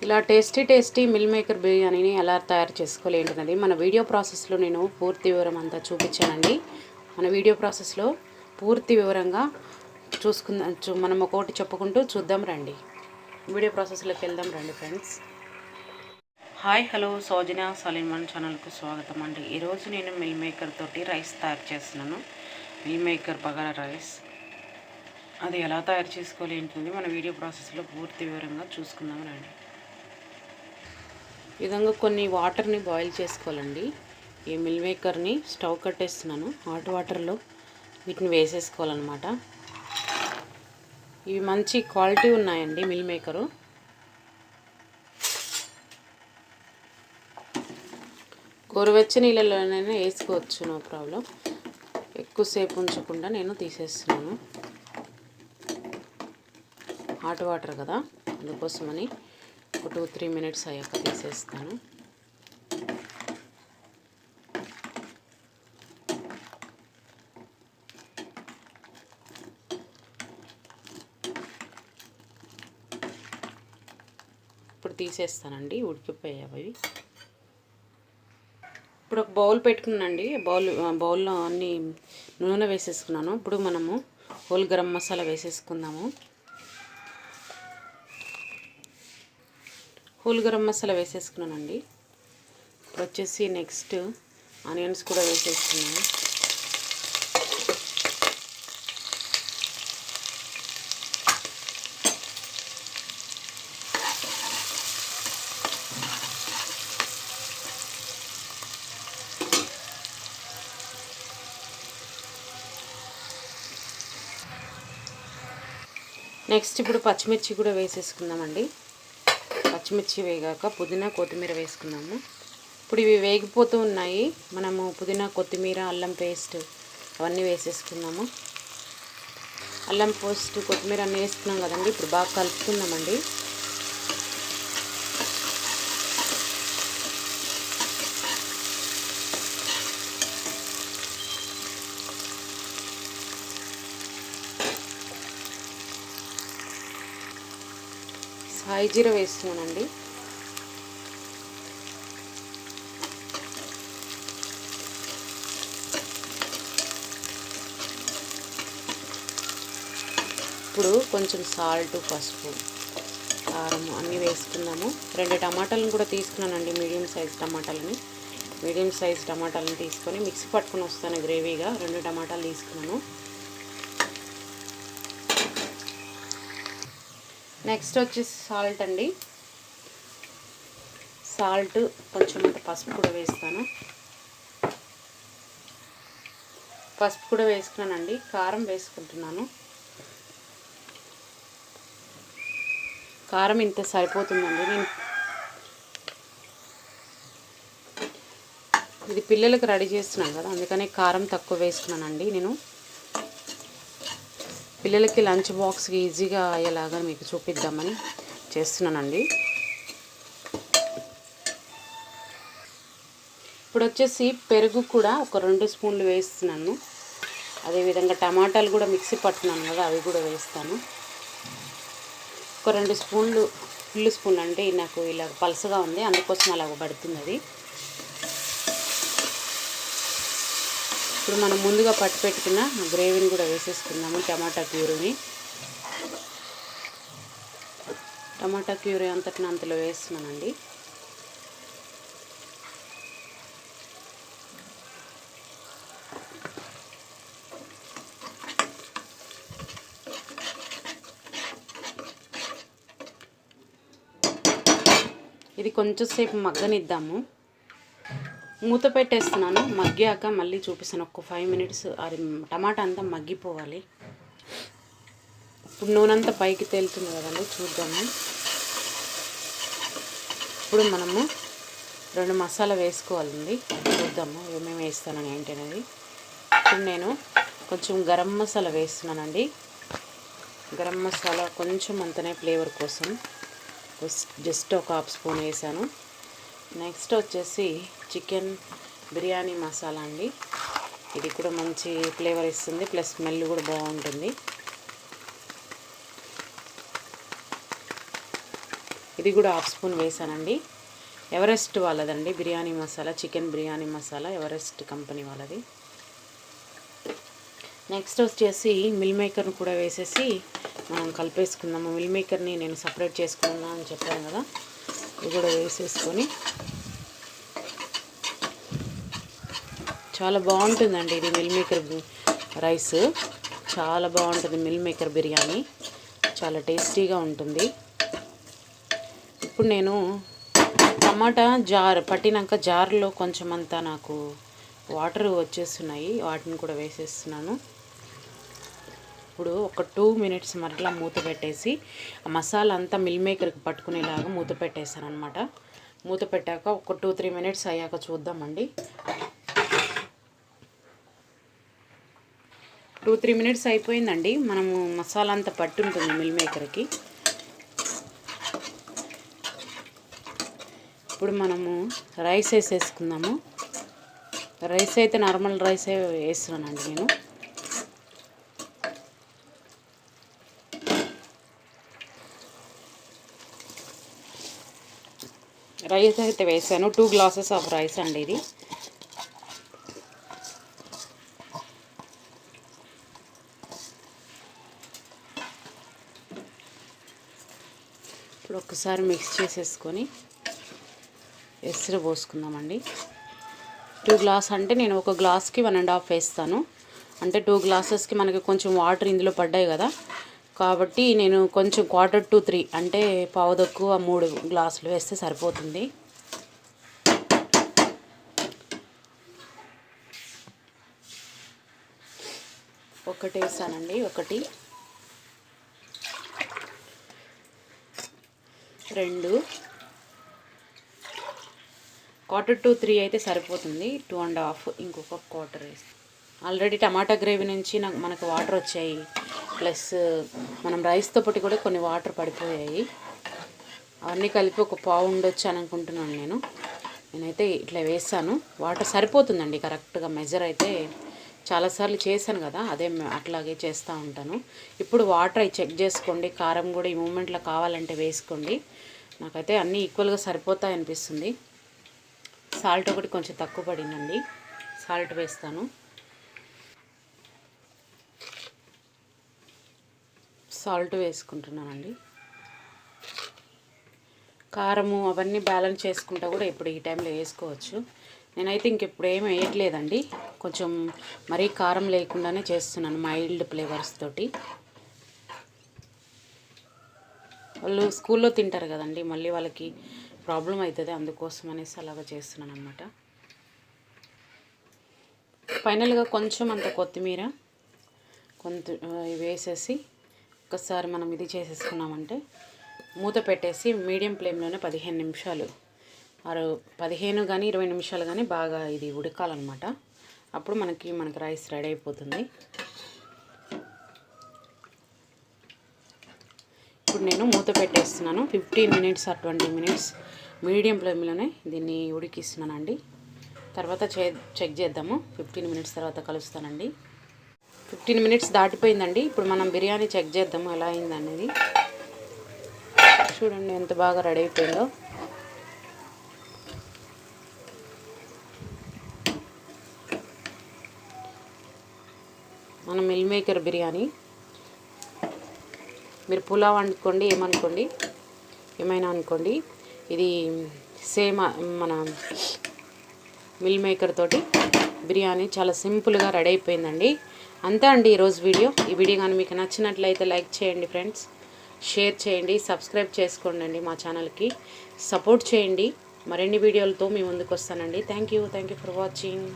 ఇలా tasty meal maker బిర్యానీని ఎలా తయారు చేసుకోవాలి ఏంటన్నది మన వీడియో ప్రాసెస్లో నేను పూర్తి వివరం అంతా చూపించానండి. మన వీడియో ప్రాసెస్లో పూర్తి వివరంగా చూసుకుందాం. మనం ఒక్కొక్కటి చెప్పుకుంటూ చూద్దాం రండి. వీడియో ప్రాసెస్లోకి వెళ్దాం రండి ఫ్రెండ్స్. హాయ్ హలో సౌజన్య సలీమన్ ఛానల్కు స్వాగతం అండి. ఈరోజు నేను మిల్ మేకర్ తోటి రైస్ తయారు చేస్తున్నాను. మిల్ మేకర్ బగారా రైస్ అది ఎలా తయారు చేసుకోవాలి ఏంటంటే మన వీడియో ప్రాసెస్లో పూర్తి వివరంగా చూసుకుందాం రండి. ఈ విధంగా కొన్ని వాటర్ని బాయిల్ చేసుకోవాలండి. ఈ మిల్ మేకర్ని స్టవ్ కట్టేస్తున్నాను. హాట్ వాటర్లో వీటిని వేసేసుకోవాలన్నమాట. ఇవి మంచి క్వాలిటీ ఉన్నాయండి మిల్ మేకరు. గోరువెచ్చని నీళ్ళలోనైనా వేసుకోవచ్చు, నో ప్రాబ్లం. ఎక్కువసేపు ఉంచకుండా నేను తీసేస్తున్నాను. హాట్ వాటర్ కదా, అందుకోసమని ఒక 2-3 మినిట్స్ అయ్యాక తీసేస్తాను. ఇప్పుడు తీసేస్తానండి, ఉడికిపోయాయి. ఇప్పుడు ఒక బౌల్ పెట్టుకున్నానండి. బౌల్లో అన్ని నూనె వేసేసుకున్నాను. ఇప్పుడు మనము హోల్ గరం మసాలా వేసేసుకుందాము. హోల్ గరం మసాలా వేసేసుకున్నానండి. ఇప్పుడు వచ్చేసి నెక్స్ట్ ఆనియన్స్ కూడా వేసేసుకున్నాను. నెక్స్ట్ ఇప్పుడు పచ్చిమిర్చి కూడా వేసేసుకుందామండి. పచ్చిమిర్చి వేగాక పుదీనా కొత్తిమీర వేసుకున్నాము. ఇప్పుడు ఇవి వేగిపోతూ ఉన్నాయి. మనము పుదీనా కొత్తిమీర అల్లం పేస్ట్ అవన్నీ వేసేసుకున్నాము. అల్లం పేస్ట్ కొత్తిమీర అన్నీ వేసుకున్నాం కదండి. ఇప్పుడు బాగా కలుపుకుందామండి. సాయి జీరా వేస్తున్నానండి. ఇప్పుడు కొంచెం సాల్ట్, పసుపు, కారం అన్నీ వేసుకున్నాము. 2 టమాటాలను కూడా తీసుకున్నానండి. మీడియం సైజ్ టమాటాలను తీసుకొని మిక్సీ పట్టుకొని వస్తాను గ్రేవీగా. 2 టమాటాలు తీసుకున్నాను. నెక్స్ట్ వచ్చేసి సాల్ట్ అండి. సాల్ట్ కొంచెం పసుపు కూడా వేస్తాను. పసుపు కూడా వేసుకున్నానండి. కారం వేసుకుంటున్నాను. కారం ఇంత సరిపోతుందండి. ఇది పిల్లలకు రెడీ చేస్తున్నాను కదా, అందుకనే కారం తక్కువ వేసుకున్నానండి. నేను పిల్లలకి లంచ్ బాక్స్కి ఈజీగా అయ్యేలాగా మీకు చూపిద్దామని చేస్తున్నానండి. ఇప్పుడు వచ్చేసి పెరుగు కూడా ఒక 2 స్పూన్లు వేస్తున్నాను. అదేవిధంగా టమాటాలు కూడా మిక్సీ పట్టుకున్నాను కదా, అవి కూడా వేస్తాను. ఒక 2 స్పూన్లు, ఫుల్ స్పూన్లు అంటే నాకు ఇలా పలసగా ఉంది, అందుకోసం అలా పడుతుంది అది. ఇప్పుడు మనం ముందుగా పట్టు పెట్టుకున్న గ్రేవీని కూడా వేసేసుకుందాము. టమాటా క్యూరీ అంతలో వేస్తున్నానండి. ఇది కొంచెంసేపు మగ్గనిద్దాము. మూత పెట్టేస్తున్నాను. మగ్గాక మళ్ళీ చూపిస్తాను. ఒక 5 మినిట్స్ అది టమాటా అంతా మగ్గిపోవాలి. ఇప్పుడు నూనె అంతా పైకి తేలుతుంది కదండి, చూద్దాము. ఇప్పుడు మనము 2 మసాలా వేసుకోవాలండి. చూద్దాము ఏమేమి వేస్తానని ఏంటనేది. ఇప్పుడు నేను కొంచెం గరం మసాలా వేస్తున్నానండి. గరం మసాలా కొంచెం అంతనే ఫ్లేవర్ కోసం జస్ట్ ఒక 1/2 స్పూన్ వేసాను. నెక్స్ట్ వచ్చేసి చికెన్ బిర్యానీ మసాలా అండి. ఇది కూడా మంచి ఫ్లేవర్ ఇస్తుంది, ప్లస్ స్మెల్ కూడా బాగుంటుంది. ఇది కూడా హాఫ్ స్పూన్ వేసానండి. ఎవరెస్ట్ వాళ్ళదండి biryani masala, chicken biryani masala Everest company వాళ్ళది. నెక్స్ట్ వచ్చేసి మిల్ మేకర్ని కూడా వేసేసి మనం కలిపేసుకుందాము. మిల్ మేకర్ని నేను సపరేట్ చేసుకున్నా అని చెప్పాను కదా, ఇది కూడా వేసేసుకొని చాలా బాగుంటుందండి ఇది మిల్ మేకర్ రైస్. చాలా బాగుంటుంది మిల్ మేకర్ బిర్యానీ, చాలా టేస్టీగా ఉంటుంది. ఇప్పుడు నేను టమాటా జార్ పట్టినాక జార్లో కొంచెం అంతా నాకు వాటర్ వచ్చేస్తున్నాయి, వాటిని కూడా వేసేస్తున్నాను. ఇప్పుడు ఒక 2 minutes మరలా మూత పెట్టేసి ఆ మసాలా అంతా మిల్ మేకర్కి పట్టుకునేలాగా మూత పెట్టేసాను అనమాట. మూత పెట్టాక ఒక 2-3 minutes అయ్యాక చూద్దామండి. 2-3 minutes అయిపోయిందండి. మనము మసాలా అంతా పట్టి ఉంటుంది మిల్ మేకర్కి. ఇప్పుడు మనము రైస్ వేసేసుకుందాము. రైస్ అయితే నార్మల్ రైసే వేస్తున్నానండి నేను. రైస్ అయితే వేసాను. 2 glasses ఆఫ్ రైస్ అండి ఇది. ఇప్పుడు ఒక్కసారి మిక్స్ చేసేసుకొని ఎసరు పోసుకుందామండి. 2 గ్లాస్ అంటే నేను ఒక గ్లాస్కి 1.5 వేస్తాను. అంటే 2 glasesకి మనకి కొంచెం వాటర్ ఇందులో పడ్డాయి కదా, కాబట్టి నేను కొంచెం 2/4 అంటే పావు తక్కువ 3 గ్లాసులు వేస్తే సరిపోతుంది. ఒకటి వేసానండి, 1 2 1/4 అయితే సరిపోతుంది. 2.5 ఇంకొక 1/4 వేస్తాను. ఆల్రెడీ టమాటా గ్రేవీ నుంచి మనకు వాటర్ వచ్చాయి, ప్లస్ మనం రైస్తో పాటు కూడా కొన్ని వాటర్ పడిపోయాయి. అవన్నీ కలిపి ఒక పావు ఉండొచ్చు అని అనుకుంటున్నాను. నేనైతే ఇట్లా వేసాను. వాటర్ సరిపోతుందండి కరెక్ట్గా. మెజర్ అయితే చాలాసార్లు చేశాను కదా, అట్లాగే చేస్తూ ఉంటాను. ఇప్పుడు వాటర్ అవి చెక్ చేసుకోండి. కారం కూడా ఈ మూమెంట్లో కావాలంటే వేసుకోండి. నాకైతే అన్నీ ఈక్వల్గా సరిపోతాయి అనిపిస్తుంది. సాల్ట్ ఒకటి కొంచెం తక్కువ పడిందండి, సాల్ట్ వేస్తాను. సాల్ట్ వేసుకుంటున్నానండి. కారము అవన్నీ బ్యాలెన్స్ చేసుకుంటా కూడా ఇప్పుడు ఈ టైంలో వేసుకోవచ్చు. నేనైతే ఇంకెప్పుడు ఏమి వేయట్లేదండి. కొంచెం మరీ కారం లేకుండానే చేస్తున్నాను, మైల్డ్ ఫ్లేవర్స్ తోటి. వాళ్ళు స్కూల్లో తింటారు కదండి, మళ్ళీ వాళ్ళకి ప్రాబ్లం అవుతుంది, అందుకోసం అనేసి అలాగా చేస్తున్నాను అనమాట. ఫైనల్గా కొంచెం అంత కొత్తిమీర వేసేసి ఒక్కసారి మనం ఇది చేసేసుకున్నామంటే మూత పెట్టేసి మీడియం ఫ్లేమ్లోనే 15 నిమిషాలు 15 కానీ 20 నిమిషాలు కానీ బాగా ఇది ఉడకాలన్నమాట. అప్పుడు మనకి రైస్ రెడీ అయిపోతుంది. ఇప్పుడు నేను మూత పెట్టేస్తున్నాను. 15 minutes or 20 minutes మీడియం ఫ్లేమ్లోనే దీన్ని ఉడికిస్తున్నానండి. తర్వాత చెక్ చేద్దాము. 15 minutes తర్వాత కలుస్తానండి. 15 minutes దాటిపోయిందండి. ఇప్పుడు మనం బిర్యానీ చెక్ చేద్దాము ఎలా అయిందనేది. చూడండి ఎంత బాగా రెడీ అయిపోయిందో. మన మిల్ మేకర్ బిర్యానీ. మీరు పులావ్ అనుకోండి, ఏమైనా అనుకోండి, ఇది సేమ్ మన మిల్ మేకర్ తోటి బిర్యానీ చాలా సింపుల్గా రెడీ అయిపోయిందండి. అంతే అండి ఈరోజు వీడియో. ఈ వీడియో కానీ మీకు నచ్చినట్లయితే లైక్ చేయండి ఫ్రెండ్స్, షేర్ చేయండి, సబ్స్క్రైబ్ చేసుకోండి, మా ఛానల్కి సపోర్ట్ చేయండి. మరిన్ని వీడియోలతో మీ ముందుకు వస్తానండి. Thank you for watching.